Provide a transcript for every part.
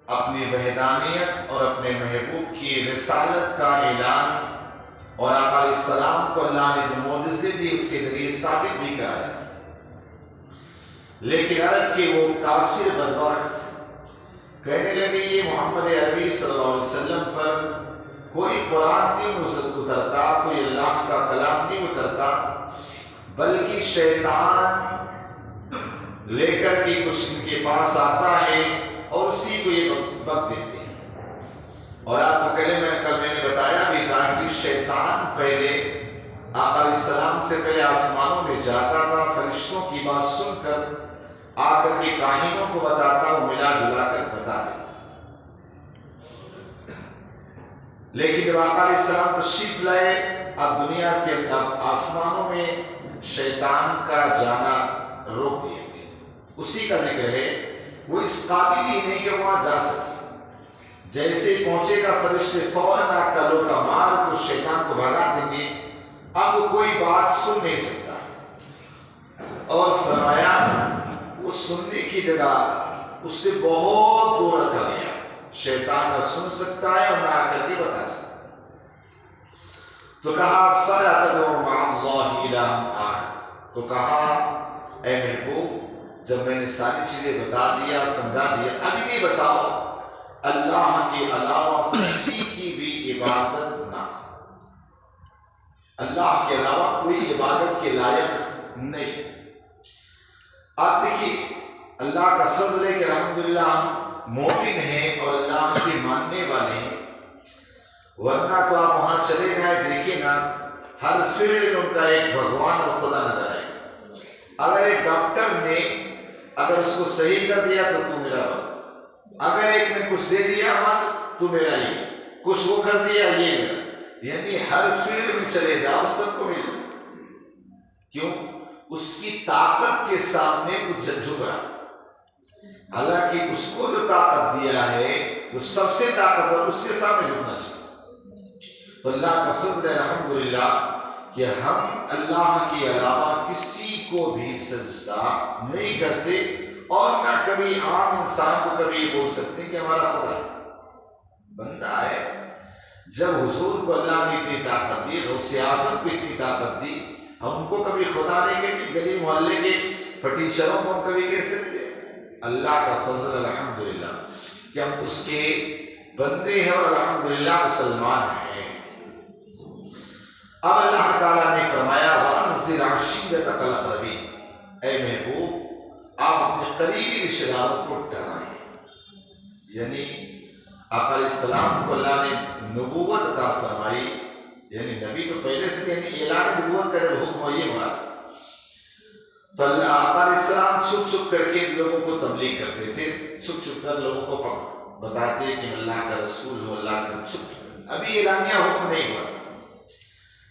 اپنی وحدانیت اور اپنے محبوب کی رسالت کا اعلان، اور آقا علیہ السلام کو اللہ نے جو معجزے دی اس کے ذریعے ثابت بھی کرایا۔ لیکن عرب کے وہ کافر بدبخت کہنے لگے یہ محمد عربی صلی اللہ علیہ وسلم پر کوئی قرآن نہیں اترتا، کوئی اللہ کا کلام نہیں اترتا، بلکہ شیطان لے کر کے کچھ ان کے پاس آتا ہے اور اسی کو یہ بک دیتے ہیں۔ اور آپ کو کل میں نے بتایا بھی تھا کہ شیطان پہلے آقا علیہ السلام سے پہلے آسمانوں میں جاتا تھا، فرشتوں کی بات سن کر آ کر کے کاہنوں کو بتاتا، وہ ملا جلا کر بتا دیتا۔ لیکن جب آقا علیہ السلام تشریف لائے، اب دنیا کے آسمانوں میں شیطان کا جانا روک دیا گیا۔ اسی کا ذکر ہے وہ اس قابل ہی نہیں کہ وہاں جا سکے۔ جیسے پہنچے گا فرشتے فوراً آ کر لوٹا مار کو شیطان کو بھگا دیں گے، اب وہ کوئی بات سن نہیں سکتا۔ اور فرمایا وہ سننے کی جگہ اس سے بہت دور رکھا گیا، شیطان نہ سن سکتا ہے اور نہ آ کر کے بتا سکتا۔ تو کہا فَلَا تَدْعُوا مَعَ اللَّهِ إِلَٰهًا آخَرَ، تو کہا اے محبوب جب میں نے ساری چیزیں بتا دیا سمجھا دیا، ابھی نہیں بتاؤ اللہ کے علاوہ کسی کی بھی عبادت نہ، اللہ کے علاوہ کوئی عبادت کے لائق نہیں۔ آپ دیکھیے اللہ کا فضل ہے کہ الحمدللہ ہم مومن ہیں اور اللہ کے ماننے والے ہیں، ورنہ تو آپ وہاں چلے جائیں دیکھیں نا، ہر فیلڈ میں ان کا ایک بھگوان اور خدا نظر آئے۔ اگر ایک ڈاکٹر نے اگر اس کو صحیح کر دیا تو تو میرا بھگوان، اگر ایک نے کچھ دے دیا مال تو میرا ہی، کچھ وہ کر دیا یہ میرا، یعنی ہر فیلڈ میں چلے جاؤ سب کو مل۔ کیوں؟ اس کی طاقت کے سامنے کچھ جھک رہا، حالانکہ اس کو جو طاقت دیا ہے وہ سب سے طاقتور، اس کے سامنے جھکنا چاہیے۔ تو اللہ کا فضل ہے الحمدللہ کہ ہم اللہ کے علاوہ کسی کو بھی سجدہ نہیں کرتے، اور نہ کبھی عام انسان کو کبھی یہ بول سکتے ہیں کہ ہمارا خدا بندہ ہے۔ جب حضور کو اللہ نے اتنی طاقت دی، غوث اعظم کو اتنی طاقت دی، ہم ان کو کبھی خدا نہیں کہیں، گلی محلے کے پٹیچروں کو ہم کبھی کہہ سکتے؟ اللہ کا فضل الحمدللہ کہ ہم اس کے بندے ہیں اور الحمدللہ مسلمان ہیں۔ اب اللہ تعالیٰ نے فرمایا وَأَنذِرْ عَشِيرَتَكَ الْأَقْرَبِينَ، اے محبوب آپ اپنے قریبی رشتہ داروں کو ڈرائیں۔ یعنی آقا علیہ السلام کو اللہ نے نبوت عطا فرمائی، یعنی نبی تو پہلے سے، یعنی اعلان نبوت کا جب حکم ہو یہ مراد، تو اللہ آقا علیہ السلام چھپ چھپ کر کے لوگوں کو تبلیغ کرتے تھے، چھپ چھپ کر لوگوں کو بتاتے کہ میں اللہ کا رسول ہوں، اللہ کا چھپ۔ ابھی اعلانیہ حکم نہیں ہوا،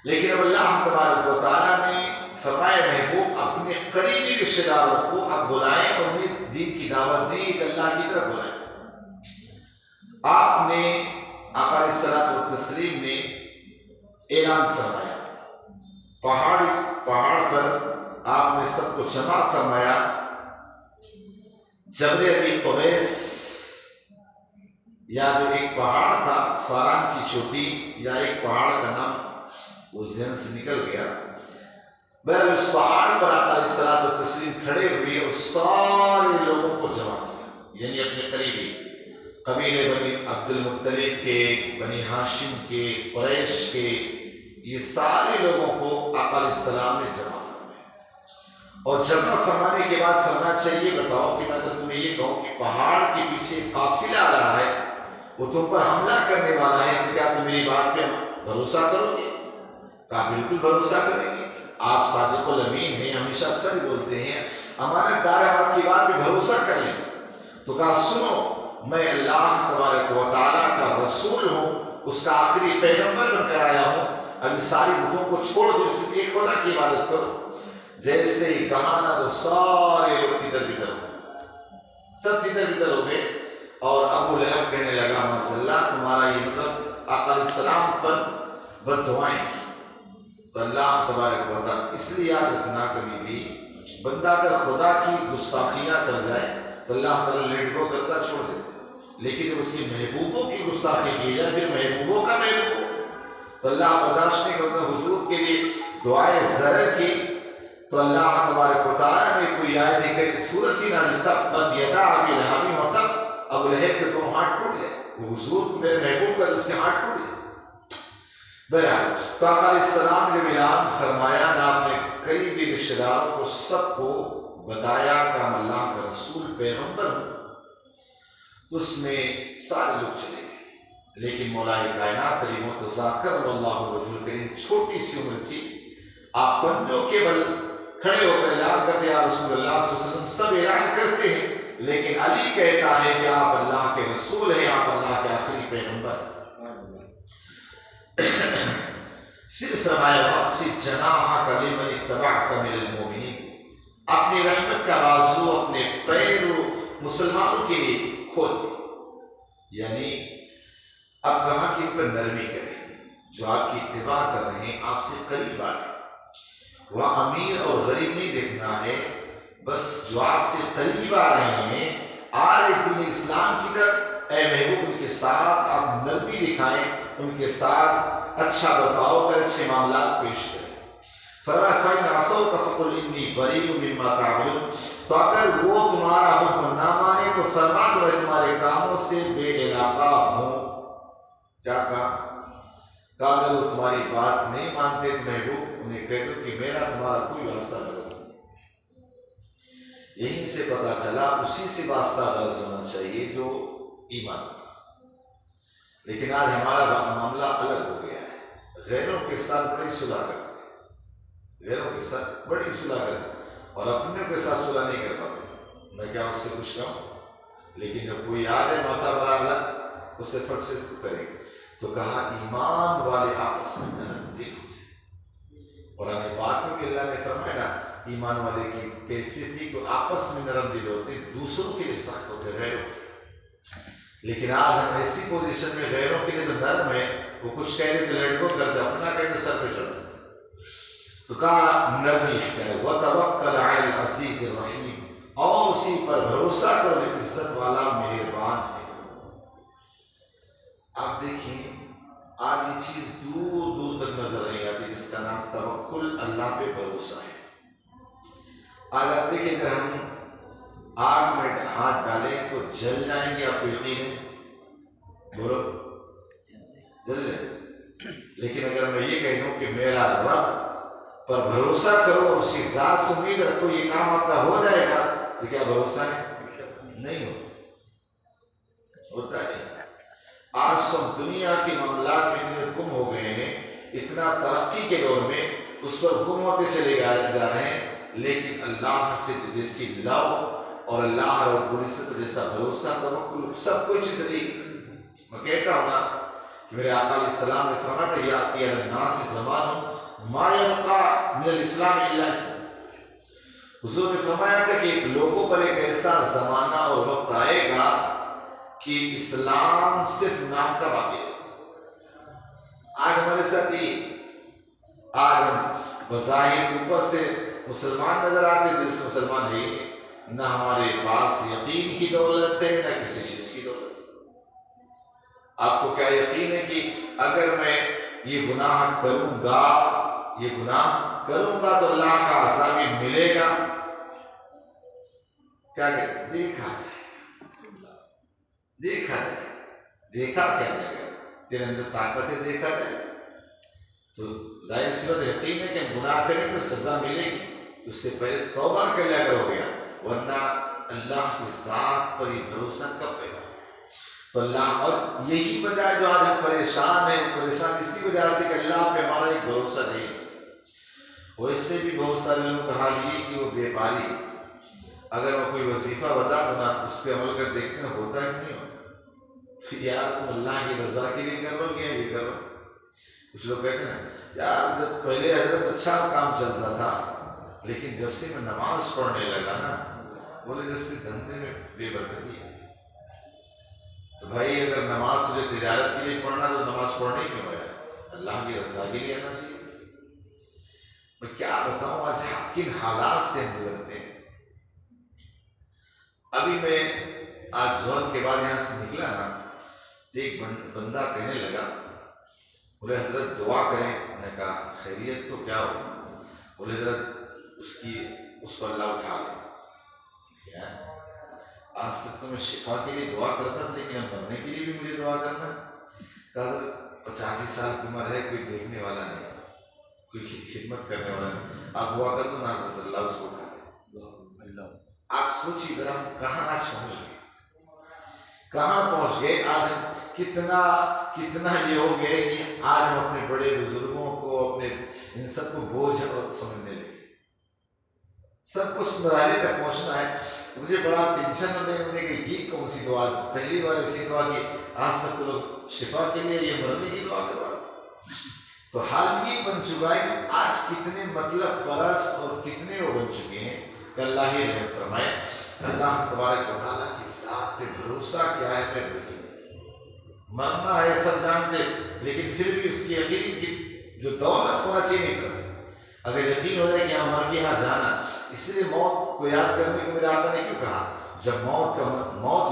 لیکن اب اللہ تبارک و تعالیٰ نے فرمایا محبوب اپنے قریبی رشتہ داروں کو اب بلائیں اور انہیں دین کی دعوت دیں، ایک اللہ کی طرف بلائیں۔ آپ نے آقا علیہ الصلوۃ والتسلیم نے اعلان فرمایا، پہاڑ پر آپ نے سب کو جمع فرمایا، جبل ابی قبیس یا جو ایک پہاڑ تھا فاران کی چوٹی، یا ایک پہاڑ کا نام وہ ذہن سے نکل گیا، بہرحال اس پہاڑ پر آقا علیہ الصلوۃ والتسلیم کھڑے ہوئے اور سارے لوگوں کو جمع کیا، یعنی اپنے قریبی قبیلے بنی عبد المطلب کے، بنی ہاشم کے، قریش کے، یہ سارے لوگوں کو آقا علیہ السلام نے جمع فرمایا۔ اور جمع فرمانے کے بعد فرمانا چاہیے بتاؤ کہ میں اگر تمہیں یہ کہوں کہ پہاڑ کے پیچھے قافلہ آ رہا ہے، وہ تم پر حملہ کرنے والا ہے، تو کیا تم میری بات پہ بھروسہ کرو گے؟ کہا بالکل بھروسہ کریں گے، آپ صادق الامین ہیں، ہمیشہ سچ بولتے ہیں، امانت دار ہیں، آپ کی بات پہ بھروسہ کر لیں۔ تو کہا سنو میں اللہ تبارک و تعالیٰ کا رسول ہوں، اس کا آخری پیغمبر بن کر آیا ہوں، ابھی ساری بتوں کو چھوڑ دو، صرف ایک خدا کی عبادت کرو۔ جیسے ہی کہا نا تو سارے لوگ تدر بدر ہو گئے، سب تدر بدر ہو گئے، اور ابو لہب کہنے لگا ماشاء اللہ تمہارا یہ مطلب آقا علیہ السلام پر بد دعائیں کی۔ تو اللہ تبارک و تعالیٰ، اس لیے یاد رکھنا کبھی بھی بندہ اگر خدا کی گستاخیاں کر جائے تو اللہ تعالیٰ لیٹ گو کرتا چھوڑ دیتا، لیکن جب اس کے محبوبوں کی گستاخی کی جائے پھر محبوبوں کا محبوب تو اللہ برداشت نہیں کرتا. حضور کے لیے دعائے ضرر کی تو اللہ تبارک و تعالیٰ نے کوئی آیت کری سورت ہی نازل تبت یدا ابی لہب وتب. ابو لہب کے دونوں ہاتھ ٹوٹ گئے. وہ حضور میرے محبوب کا اس کے ہاتھ ٹوٹ گئے. بہرحال تو آقا علیہ السلام نے اعلان فرمایا نہ اپنے قریبی رشتہ داروں کو سب کو بتایا کہ ہم اللہ کا رسول پیغمبر ہوں. تو اس میں سارے لوگ چلے گئے. لیکن مولا کائنات علی متذاکر واللہ رجل کریم چھوٹی سی عمر تھی. آپ پنجوں کے بل کھڑے ہو کر اعلان کرتے یا رسول اللہ صلی اللہ علیہ وسلم. سب اعلان کرتے ہیں لیکن علی کہتا ہے کہ آپ اللہ کے رسول ہیں, آپ اللہ کے آخری پیغمبر. صرف فرمایا وَأَقْصِدْ جَنَاحَكَ لِمَنِ اتَّبَعَكَ مِنَ الْمُؤْمِنِينَ. اپنی رحمت کا بازو اپنے پیر مسلمانوں کے لیے کھول دیں. یعنی اب کہاں کہ ان پر نرمی کریں. جو آپ کی اتباع کر رہے ہیں آپ سے قریب آ رہے ہیں. وہاں امیر اور غریب نہیں دیکھنا ہے, بس جو آپ سے قریب آ رہے ہیں آ رہے دین اسلام کی طرف, اے محبوب ان کے ساتھ آپ نرمی دکھائیں, ان کے ساتھ اچھا برتاؤ کر اچھے معاملات پیش کریں. فرمایا فَإِنْ عَصَوْكَ فَقُلْ إِنِّي بَرِيءٌ مِّمَّا تَعْمَلُونَ. تو اگر وہ تمہارا حکم نہ مانے تو فرما دو میں تمہارے کاموں سے بے علاقہ ہوں. کیا کہا؟ اگر وہ تمہاری بات نہیں مانتے تو محبوب انہیں کہہ دو کہ میرا تمہارا کوئی واسطہ غرض نہیں. یہیں سے پتا چلا اسی سے واسطہ غرض ہونا چاہیے جو ایمان. لیکن آج ہمارا معاملہ الگ ہو گیا ہے. غیروں کے ساتھ بڑی صلح کرتے ہیں, غیروں کے ساتھ بڑی صلح کرتے ہیں اور اپنے کے ساتھ صلح نہیں کر پاتے. میں کیا اس سے کچھ کہوں, لیکن جب کوئی آ رہے ماتا برا الگ اس سے فٹ سے کریں گے. تو کہا ایمان والے آپس میں نرم دل ہو جائے. قرآن پاک میں کہ اللہ نے فرمایا نا ایمان والے کی کیفیت تھی کہ آپس میں نرم دل ہوتے, دوسروں کے لیے سخت ہوتے, غیروں کے. لیکن آج ہم ایسی پوزیشن میں غیروں کے لیے تو نرم ہے, وہ کچھ کہہ رہے تو لڑکوں کرتے, اپنا کہہ کے سر پہ چڑھ جاتے. تو کہا نرمی اختیار وَتَوَکَّلْ عَلَى الْعَزِيزِ الرَّحِيمِ, اور اسی پر بھروسہ کرو جو عزت والا مہربان ہے. آپ دیکھیں آج یہ چیز دور دور تک نظر نہیں آتی جس کا نام توکل, اللہ پہ بھروسہ ہے. آج آپ دیکھیں اگر ہم آگ میں ہاتھ ڈالیں تو جل جائیں گے, آپ کو یقین ہے؟ بولو جل جائیں. لیکن اگر میں یہ کہہ دوں کہ میرا رب پر بھروسہ کرو اور اس کی ذات سے امید رکھو یہ کام آپ کا ہو جائے گا, تو کیا بھروسہ ہے؟ نہیں ہوتا ہے. آج سب دنیا کے معاملات میں اتنے گم ہو گئے ہیں, اتنا ترقی کے دور میں اس پر گم ہوتے چلے جا رہے ہیں. لیکن اللہ سے جیسی لو اور اللہ رب العزت پر جیسا بھروسہ توکل سب کچھ طریق. میں کہتا ہوں نا کہ میرے آقا علیہ السلام نے فرمایا تھا یاتی علی الناس زمان ما یبقى من الاسلام الا اسلام. حضور نے فرمایا تھا کہ لوگوں پر ایک ایسا زمانہ اور وقت آئے گا کہ اسلام صرف نام کا باقی ہے. آج ہمارے ساتھ ہی آج ہم بظاہر اوپر سے مسلمان نظر آتے, دل سے مسلمان ہے ہی نہیں. نہ ہمارے پاس یقین کی دولت ہے نہ کسی چیز کی دولت. آپ کو کیا یقین ہے کہ اگر میں یہ گناہ کروں گا تو اللہ کا عذاب ملے گا؟ کیا کہ دیکھا کیا جائے گا, تیرے اندر طاقت ہے, دیکھا جائے. تو ظاہر سی بات یقین ہے کہ گناہ کریں تو سزا ملے گی. اس سے پہلے توبہ کر لیا کرو گیا, ورنہ اللہ کی ذات پر ہی بھروسہ کب پیدا. تو اللہ اور یہی وجہ جو آج ہم پریشان ہیں, پریشان اسی وجہ سے کہ اللہ پہ ہمارا ایک بھروسہ نہیں. ویسے بھی بہت سارے لوگ کا حال یہ کہ وہ بیماری, اگر میں کوئی وظیفہ بتا دوں نا اس پہ عمل کر دیکھتے ہیں ہوتا ہے کہ نہیں ہوتا. یار تم اللہ کی رضا کے لیے کر رہو کہ یہ کر رہو. کچھ لوگ کہتے ہیں نا یار جب پہلے حضرت اچھا کام چلتا تھا, لیکن جب سے میں نماز پڑھنے لگا نا, بولے جب سے دھندے میں بے برکتی ہے. تو بھائی اگر نماز تجھے تجارت کے لیے پڑھنا تو نماز پڑھنے کیوں ہے؟ اللہ کی رضا کے لیے آنا چاہیے. میں کیا بتاؤں آج کن حالات سے ہم گزرتے ہیں. ابھی میں آج ظہر کے بعد یہاں سے نکلا نا تو ایک بندہ کہنے لگا، بولے حضرت دعا کریں. میں نے کہا خیریت تو کیا ہو؟ بولے حضرت اس کو اللہ اٹھا لے. کیا آج تک تو میں شفا کے لیے دعا کرتا تھا، لیکن اب مرنے کے لیے بھی مجھے دعا کرنا ہے؟ کہا حضرت 85 سال کی عمر ہے، کوئی دیکھنے والا نہیں، کوئی خدمت کرنے والا نہیں، آپ دعا کر دو نا تو اللہ اس کو اٹھا لے. آپ سوچیے ذرا ہم کہاں آج پہنچ گئے، کہاں پہنچ گئے. آج ہم کتنا یہ ہو گئے کہ آج ہم اپنے بڑے بزرگوں کو، اپنے ان سب کو بوجھ اور سمجھنے لگے. سب کو اس مرحلے تک پہنچنا ہے. تو مجھے بڑا ٹینشن ہونے کہ یہ کون سی دعا، پہلی بار ایسی دعا کہ آج تک تو لوگ شفا کے لیے یہ مرنے کی دعا کروا. تو حال یہ بن چکا ہے کہ آج کتنے مطلب برس اور کتنے وہ بن چکے ہیں کہ اللہ ہی رحم فرمائے. اللہ تبارک و تعالیٰ کی ذات پہ بھروسہ کیا ہے، میں وہی مرنا ہے سب جانتے، لیکن پھر بھی اس کی یقین کی جو دولت ہونا چاہیے نہیں کرتے. اگر یقین ہو جائے کہ ہاں مر کے یہاں جانا، اس لیے موت کو یاد کرنے کو میرے آقا نے کیوں کہا، جب موت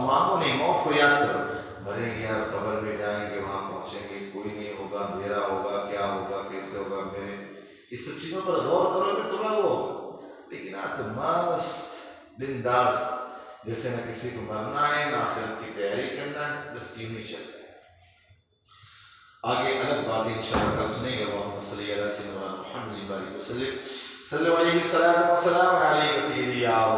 مانگو نہیں، موت کو یاد کرو. مریں گے اور قبر میں جائیں گے، وہاں پہنچیں گے، کوئی نہیں ہوگا، اندھیرا ہوگا، کیا ہوگا، کیسے ہوگا. میرے اس سب چیزوں پر غور کرو گے تو وہ ہوگا. لیکن آپ مست بنداس جیسے نہ کسی کو مرنا ہے نہ آخرت کی تیاری کرنا ہے، بس یوں ہی چل رہا ہے. آگے الگ بات انشاءاللہ کل سنیں گے. اللہم صلی علی سیدنا محمد وعلیہ وسلم صلی اللہ علیہ وسلم علیہ سیدی